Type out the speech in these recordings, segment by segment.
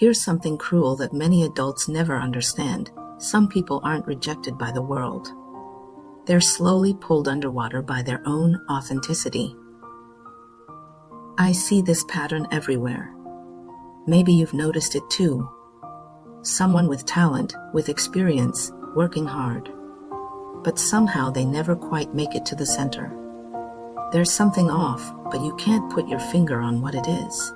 Here's something cruel that many adults never understand. Some people aren't rejected by the world. They're slowly pulled underwater by their own authenticity. I see this pattern everywhere. Maybe you've noticed it too. Someone with talent, with experience, working hard. But somehow they never quite make it to the center. There's something off, but you can't put your finger on what it is.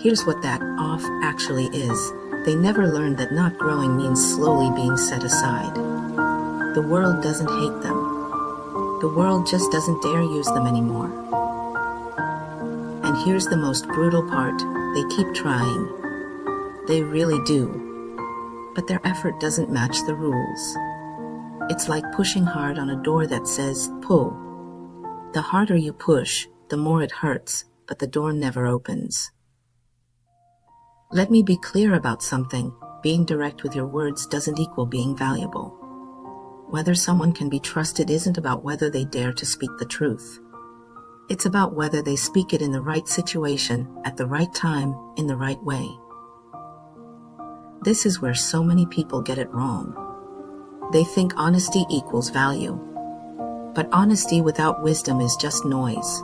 Here's what that off actually is. They never learned that not growing means slowly being set aside. The world doesn't hate them. The world just doesn't dare use them anymore. And here's the most brutal part. They keep trying. They really do. But their effort doesn't match the rules. It's like pushing hard on a door that says, pull. The harder you push, the more it hurts, but the door never opens. Let me be clear about something. Being direct with your words doesn't equal being valuable. Whether someone can be trusted isn't about whether they dare to speak the truth. It's about whether they speak it in the right situation, at the right time, in the right way. This is where so many people get it wrong. They think honesty equals value. But honesty without wisdom is just noise.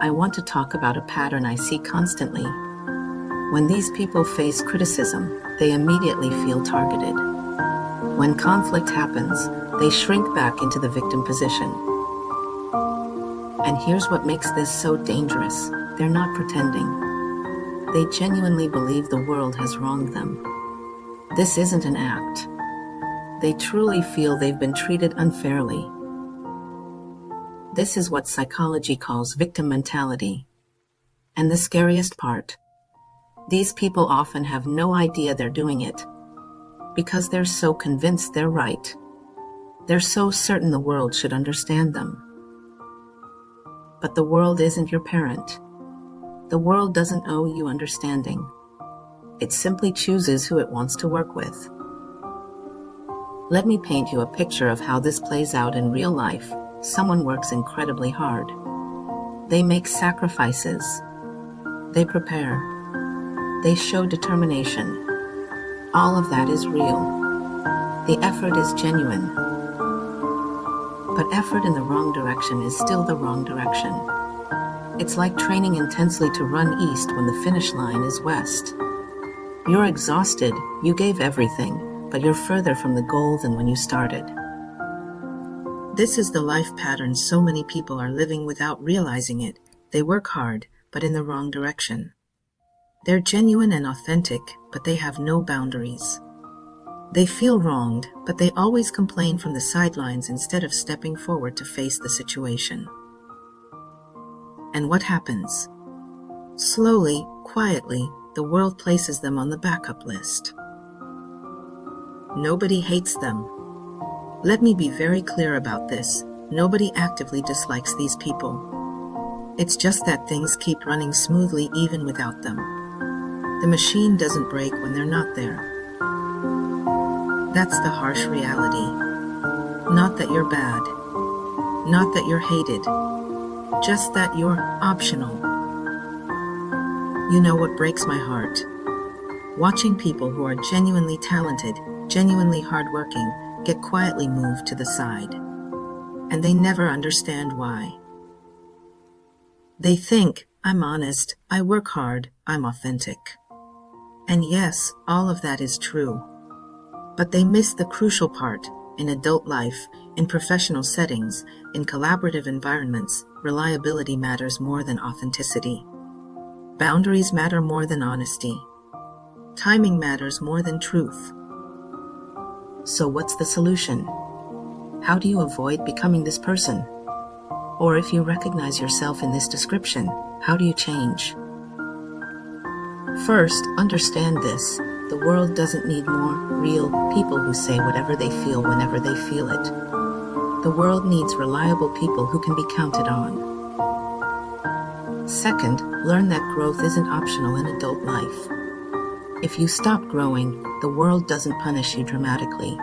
I want to talk about a pattern I see constantly. When these people face criticism, they immediately feel targeted. When conflict happens, they shrink back into the victim position. And here's what makes this so dangerous. They're not pretending. They genuinely believe the world has wronged them. This isn't an act. They truly feel they've been treated unfairly. This is what psychology calls victim mentality. And the scariest part, these people often have no idea they're doing it, because they're so convinced they're right. They're so certain the world should understand them. But the world isn't your parent. The world doesn't owe you understanding. It simply chooses who it wants to work with. Let me paint you a picture of how this plays out in real life. Someone works incredibly hard. They make sacrifices. They prepare. They show determination. All of that is real. The effort is genuine. But effort in the wrong direction is still the wrong direction. It's like training intensely to run east when the finish line is west. You're exhausted, you gave everything, but you're further from the goal than when you started. This is the life pattern so many people are living without realizing it. They work hard, but in the wrong direction. They're genuine and authentic, but they have no boundaries. They feel wronged, but they always complain from the sidelines instead of stepping forward to face the situation. And what happens? Slowly, quietly, the world places them on the backup list. Nobody hates them. Let me be very clear about this. Nobody actively dislikes these people. It's just that things keep running smoothly even without them. The machine doesn't break when they're not there. That's the harsh reality. Not that you're bad. Not that you're hated. Just that you're optional. You know what breaks my heart? Watching people who are genuinely talented, genuinely hardworking, get quietly moved to the side. And they never understand why. They think, I'm honest, I work hard, I'm authentic. And yes, all of that is true. But they miss the crucial part. In adult life, in professional settings, in collaborative environments, reliability matters more than authenticity. Boundaries matter more than honesty. Timing matters more than truth. So what's the solution? How do you avoid becoming this person? Or if you recognize yourself in this description, how do you change? First, understand this. The world doesn't need more real people who say whatever they feel whenever they feel it. The world needs reliable people who can be counted on. Second, learn that growth isn't optional in adult life. If you stop growing, the world doesn't punish you dramatically.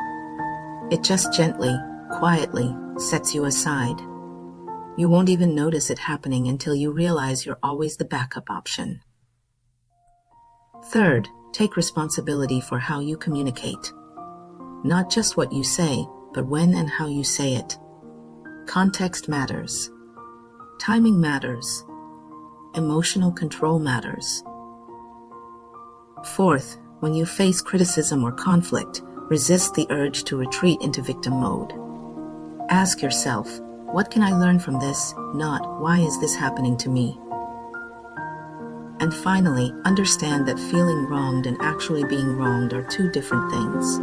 It just gently, quietly, sets you aside. You won't even notice it happening until you realize you're always the backup option. Third, take responsibility for how you communicate. Not just what you say, but when and how you say it. Context matters. Timing matters. Emotional control matters. Fourth, when you face criticism or conflict, resist the urge to retreat into victim mode. Ask yourself, what can I learn from this? Not, why is this happening to me? And finally, understand that feeling wronged and actually being wronged are two different things.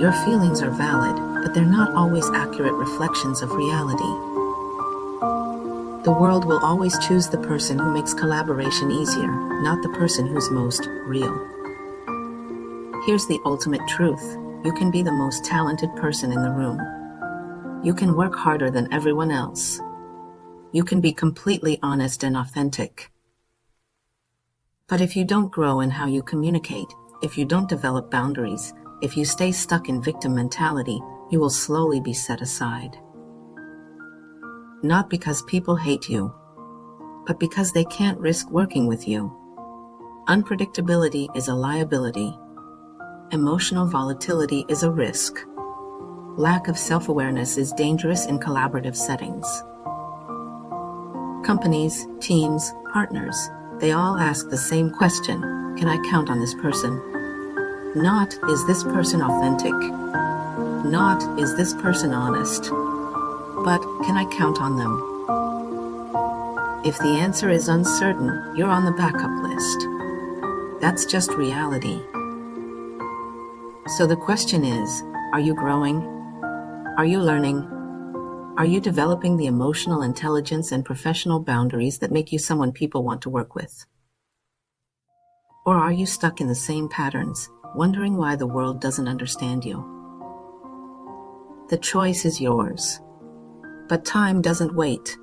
Your feelings are valid, but they're not always accurate reflections of reality. The world will always choose the person who makes collaboration easier, not the person who's most real. Here's the ultimate truth. You can be the most talented person in the room. You can work harder than everyone else. You can be completely honest and authentic. But if you don't grow in how you communicate, if you don't develop boundaries, if you stay stuck in victim mentality, you will slowly be set aside. Not because people hate you, but because they can't risk working with you. Unpredictability is a liability. Emotional volatility is a risk. Lack of self-awareness is dangerous in collaborative settings. Companies, teams, partners, they all ask the same question: can I count on this person? Not, is this person authentic? Not, is this person honest? But, can I count on them? If the answer is uncertain, you're on the backup list. That's just reality. So the question is, are you growing? Are you learning? Are you developing the emotional intelligence and professional boundaries that make you someone people want to work with? Or are you stuck in the same patterns, wondering why the world doesn't understand you? The choice is yours. But time doesn't wait.